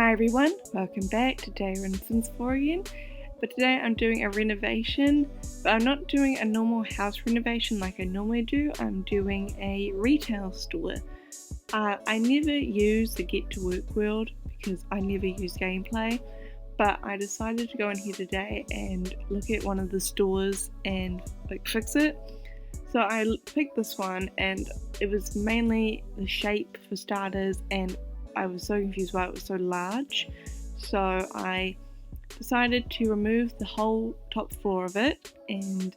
Hi everyone, welcome back to Day Renaissance 4 again. But today I'm doing a renovation, but I'm not doing a normal house renovation like I normally do. I'm doing a retail store. I never use the Get to Work world because I never use gameplay, but I decided to go in here today and look at one of the stores and fix it. So I picked this one and it was mainly the shape for starters, and I was so confused why it was so large. So I decided to remove the whole top floor of it and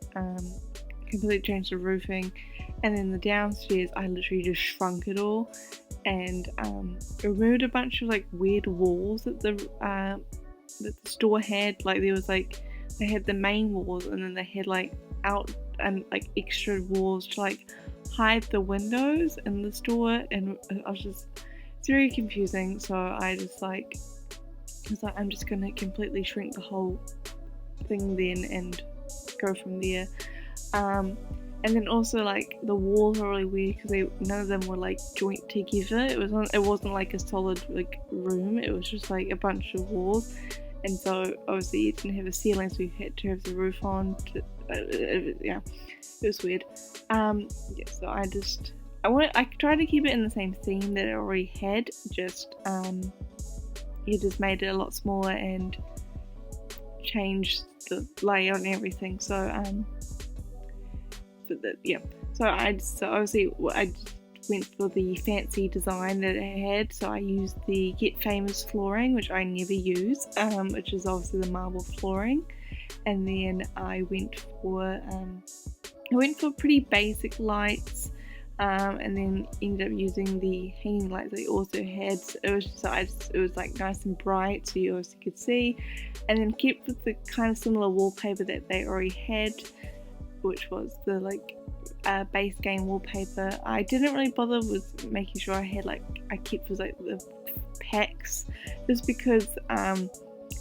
completely change the roofing, and then the downstairs I literally just shrunk it all and removed a bunch of weird walls that the store had. There was they had the main walls, and then they had out and extra walls to hide the windows in the store, and it's very confusing. So I was like I'm just gonna completely shrink the whole thing then and go from there. And then also the walls are really weird because none of them were joint together. It wasn't like a solid room. It was just a bunch of walls, and so obviously it didn't have a ceiling, so you had to have the roof on. Yeah, it was weird. Yeah, so I tried to keep it in the same theme that it already had. Just made it a lot smaller and changed the layout and everything. So obviously I just went for the fancy design that it had. So I used the Get Famous flooring, which I never use, which is obviously the marble flooring, and then I went for pretty basic lights. And then ended up using the hanging lights they also had. So it was nice and bright, so you also could see. And then kept with the kind of similar wallpaper that they already had, which was the base game wallpaper. I didn't really bother with making sure I had I kept with the packs, just because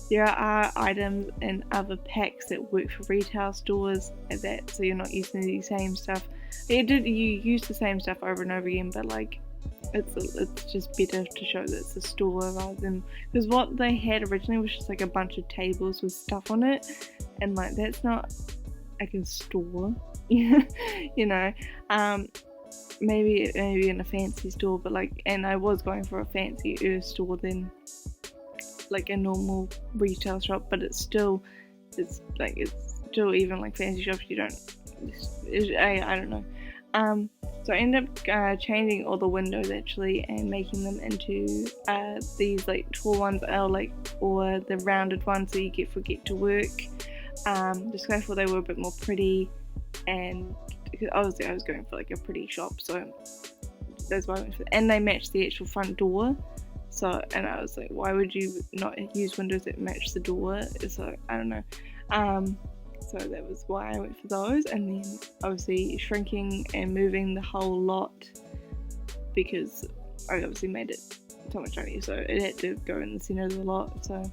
there are items and other packs that work for retail stores so you're not using the same stuff. You use the same stuff over and over again, but it's just better to show that it's a store rather than, because what they had originally was just a bunch of tables with stuff on it, and that's not a store. You know. Maybe in a fancy store, but and I was going for a fancier store than a normal retail shop, but it's still even fancy shops, you don't. I don't know. So I ended up changing all the windows actually and making them into these tall ones, or the rounded ones that you get for Get to Work. Just because I thought they were a bit more pretty, and because obviously I was going for a pretty shop, so that's why I went for. And they matched the actual front door. So, and I was why would you not use windows that match the door? So I don't know. So that was why I went for those, and then obviously shrinking and moving the whole lot, because I obviously made it so much money, so it had to go in the center of the lot. So,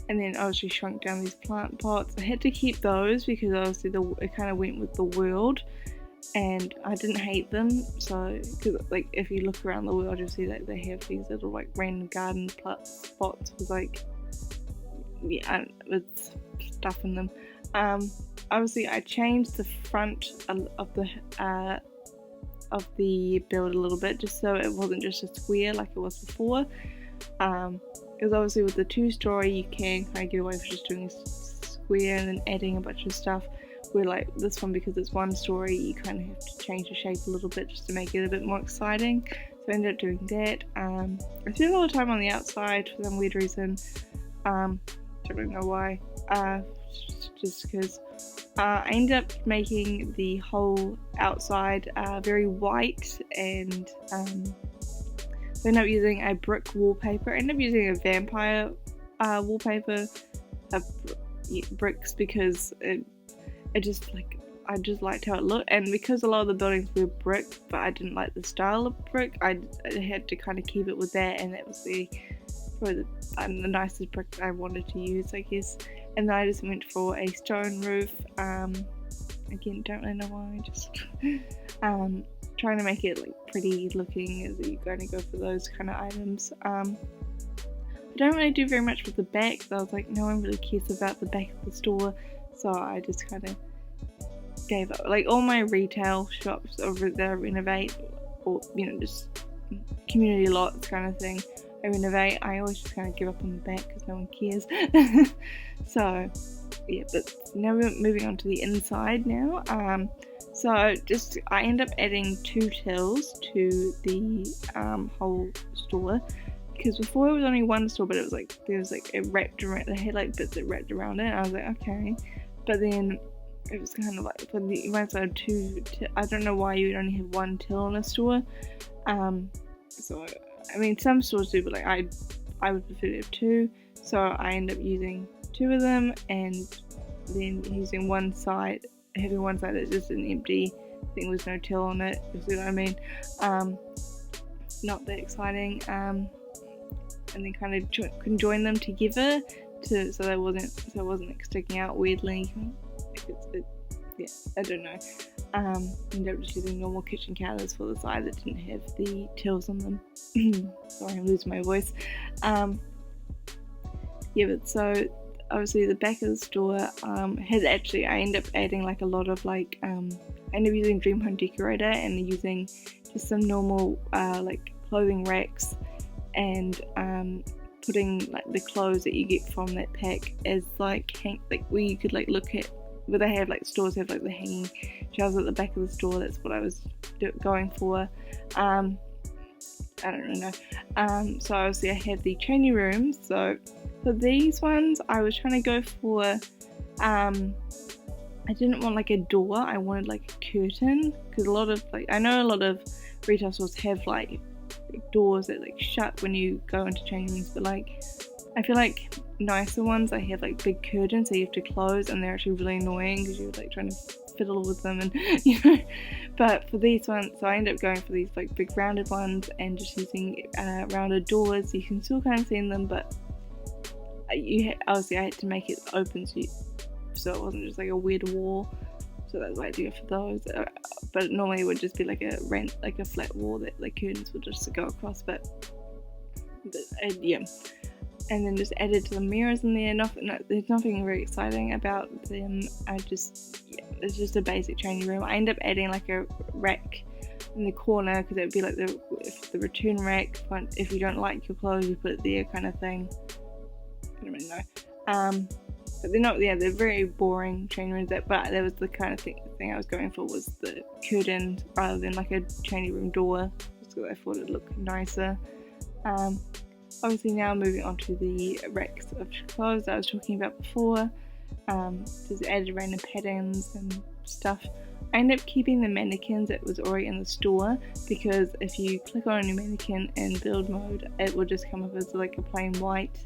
and then obviously shrunk down these plant pots. I had to keep those because obviously it kind of went with the world, and I didn't hate them. So, because if you look around the world, you'll see that they have these little random garden spots with with stuff in them. Obviously I changed the front of the build a little bit, just so it wasn't just a square like it was before. Because obviously with the 2-story you can kind of get away with just doing a square and then adding a bunch of stuff, where this one, because it's 1 story, you kind of have to change the shape a little bit just to make it a bit more exciting. So I ended up doing that. I spent a lot of time on the outside for some weird reason. Don't really know why. Just because I ended up making the whole outside very white, and I ended up using a brick wallpaper. I ended up using a vampire wallpaper bricks because I just liked how it looked, and because a lot of the buildings were brick, but I didn't like the style of brick, I had to kind of keep it with that, and that was probably the nicest brick I wanted to use, I guess. And then I just went for a stone roof. Again, don't really know why, just trying to make it pretty looking as you're going to go for those kind of items. I don't really do very much with the back, so I was like, no one really cares about the back of the store, so I just kind of gave up. Like all my retail shops over there renovate, or just community lots kind of thing, I renovate. I always just kind of give up on the back because no one cares. So yeah, but now we're moving on to the inside now. So I end up adding 2 tills to the whole store, because before it was only 1 store, but it was like it wrapped around. They had like bits that wrapped around it. And I was like, okay, but then it was kind of like for the once I had 2. I don't know why you would only have 1 till in a store. So I mean some stores do, but like I would prefer to have 2. So I end up using 2 of them, and then using one side, having one side that's just an empty thing with no till on it. You see what I mean? Not that exciting. And then kind of conjoin them together so it wasn't like sticking out weirdly. Yeah, I don't know. Ended up just using normal kitchen counters for the side that didn't have the tills on them. Sorry, I'm losing my voice. Yeah, but so obviously the back of the store has actually, I end up adding like a lot of like I end up using Dream Home Decorator and using just some normal like clothing racks, and putting like the clothes that you get from that pack as like where you could like look at where they have like stores have like the hanging shelves at the back of the store. That's what I was going for. I don't really know. So obviously I have the changing rooms. So for these ones I was trying to go for I didn't want like a door, I wanted like a curtain, because a lot of like I know a lot of retail stores have like doors that like shut when you go into changing rooms, but like I feel like nicer ones I have like big curtains so you have to close, and they're actually really annoying because you're like trying to fiddle with them and but for these ones, so I ended up going for these like big rounded ones and just using rounded doors. You can still kind of see them, but obviously I had to make it open so it wasn't just like a weird wall, so that's why I do it for those. But normally it would just be like a flat wall that like curtains would just go across, but yeah. And then just added to the mirrors in there. There's nothing very exciting about them. It's just a basic changing room. I end up adding like a rack in the corner, because it would be like the return rack. If you don't like your clothes, you put it there, kind of thing. I don't really know. But they're not. Yeah, they're very boring changing rooms. But that was the kind of thing I was going for, was the curtain rather than like a changing room door, just because I thought it'd look nicer. Obviously now moving on to the racks of clothes that I was talking about before. Just added random patterns and stuff. I ended up keeping the mannequins that was already in the store, because if you click on a new mannequin in build mode, it will just come up as like a plain white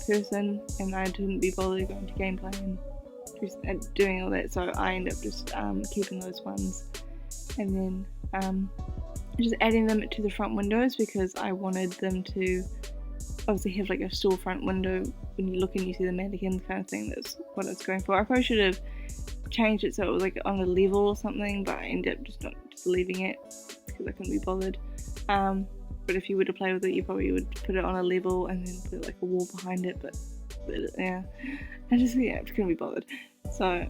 person, and I didn't be bothered going to gameplay and doing all that, so I ended up just keeping those ones, and then just adding them to the front windows, because I wanted them to obviously have like a storefront window when you look and you see the mannequins kind of thing. That's what I was going for. I probably should have changed it so it was like on a level or something, but I ended up just leaving it because I couldn't be bothered. But if you were to play with it, you probably would put it on a level and then put like a wall behind it, but yeah, I couldn't be bothered. So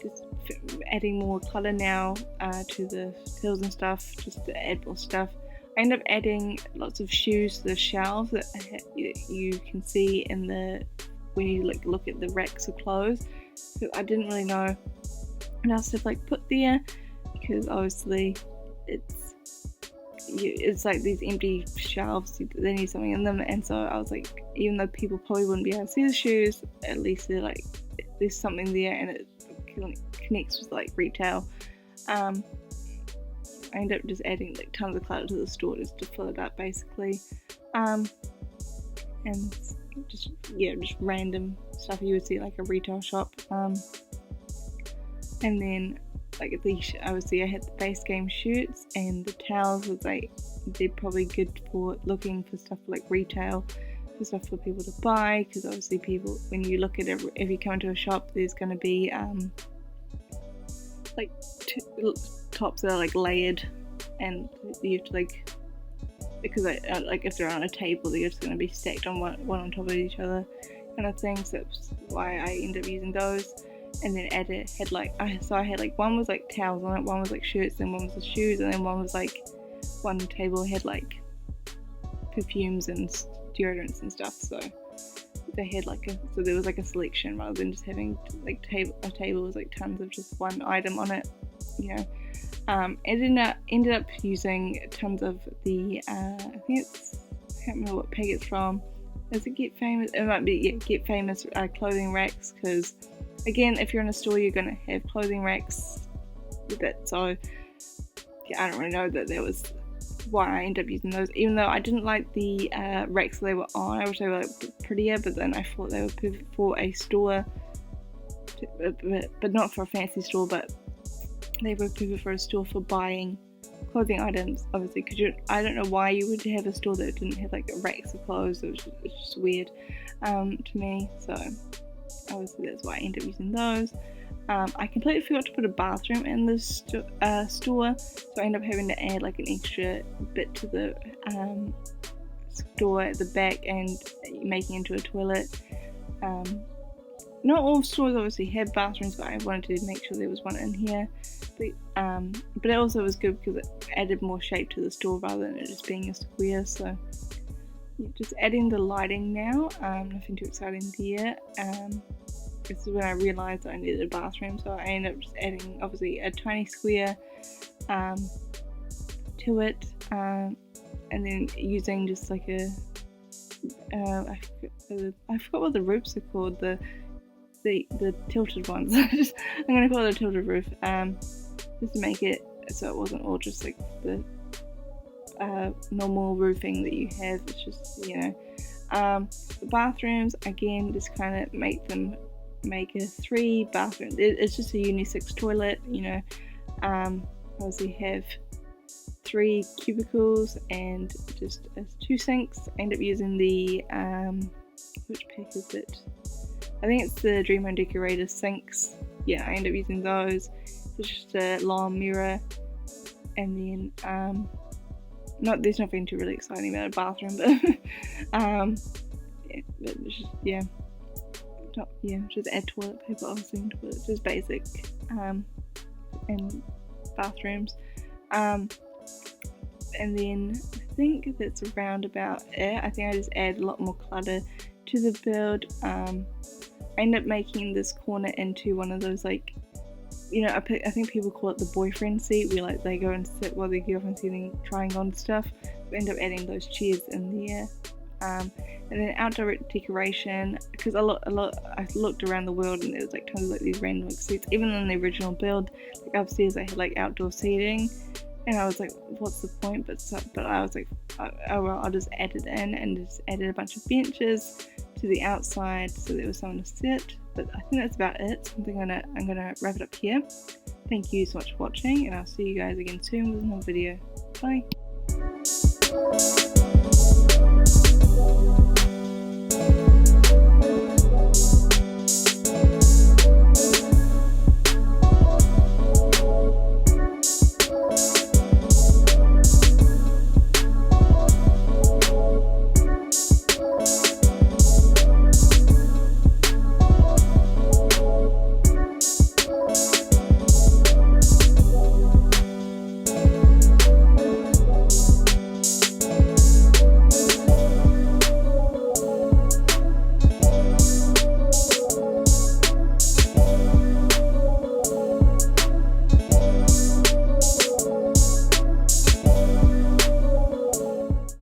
just adding more colour now to the tills and stuff, just to add more stuff. I end up adding lots of shoes to the shelves that you can see in when you like look at the racks of clothes. So I didn't really know what else to like put there, because obviously it's like these empty shelves, they need something in them, and so I was like, even though people probably wouldn't be able to see the shoes, at least they're like there's something there and it connects with like retail. I end up just adding like tons of clutter to the store just to fill it up basically, and just random stuff you would see like a retail shop. And then like obviously I had the base game shirts, and the towels was like they're probably good for looking for stuff like retail, for stuff for people to buy, because obviously people, when you look at it, if you come into a shop, there's going to be like tops that are like layered, and you have to like because like if they're on a table, they're just going to be stacked on one on top of each other, kind of thing. So that's why I end up using those. And then I had like one was like towels on it, one was like shirts, then one was the shoes, and then one was like one table had like perfumes and deodorants and stuff. So they had so there was like a selection rather than just having like a table with like tons of just one item on it, you know. Ended up using tons of the I can't remember what peg it's from. Is it Get Famous? It might be Get Famous clothing racks, because again, if you're in a store, you're gonna have clothing racks with it. So yeah, I don't really know that was why I ended up using those, even though I didn't like the racks they were on. I wish they were like prettier, but then I thought they were perfect for a store, but not for a fancy store, but they were perfect for a store for buying clothing items, obviously, because I don't know why you would have a store that didn't have like racks of clothes. It's just weird to me. So obviously that's why I ended up using those. I completely forgot to put a bathroom in this store, so I ended up having to add like an extra bit to the store at the back and making into a toilet. Not all stores obviously have bathrooms, but I wanted to make sure there was one in here. But it also was good because it added more shape to the store rather than it just being a square. So yeah, just adding the lighting now. Nothing too exciting there. This is when I realised that I needed a bathroom, so I ended up just adding obviously a tiny square to it, and then using just like I forgot what the roofs are called, the tilted ones. I'm gonna call it a tilted roof, just to make it so it wasn't all just like the normal roofing that you have. It's just, you know, the bathrooms again, just kind of make a 3 bathroom. It's just a unisex toilet, you know. Obviously have 3 cubicles and just 2 sinks. I end up using the which pack is it? I think it's the Dream Home Decorator sinks. Yeah, I end up using those. It's just a long mirror, and then there's nothing too really exciting about a bathroom, but just add toilet paper, obviously, into it. Just basic and bathrooms. And then I think that's around about it. I think I just add a lot more clutter to the build. I end up making this corner into one of those, like, you know, I think people call it the boyfriend seat, where like they go and sit while their girlfriend's trying on stuff. We end up adding those chairs in there. And then outdoor decoration, because I looked around the world and there was like tons of like these random like seats. Even in the original build, like upstairs they had like outdoor seating, and I was like, what's the point? But I was like, oh well, I'll just add it in, and just added a bunch of benches to the outside so there was someone to sit. But I think that's about it. So I'm gonna wrap it up here. Thank you so much for watching, and I'll see you guys again soon with another video. Bye.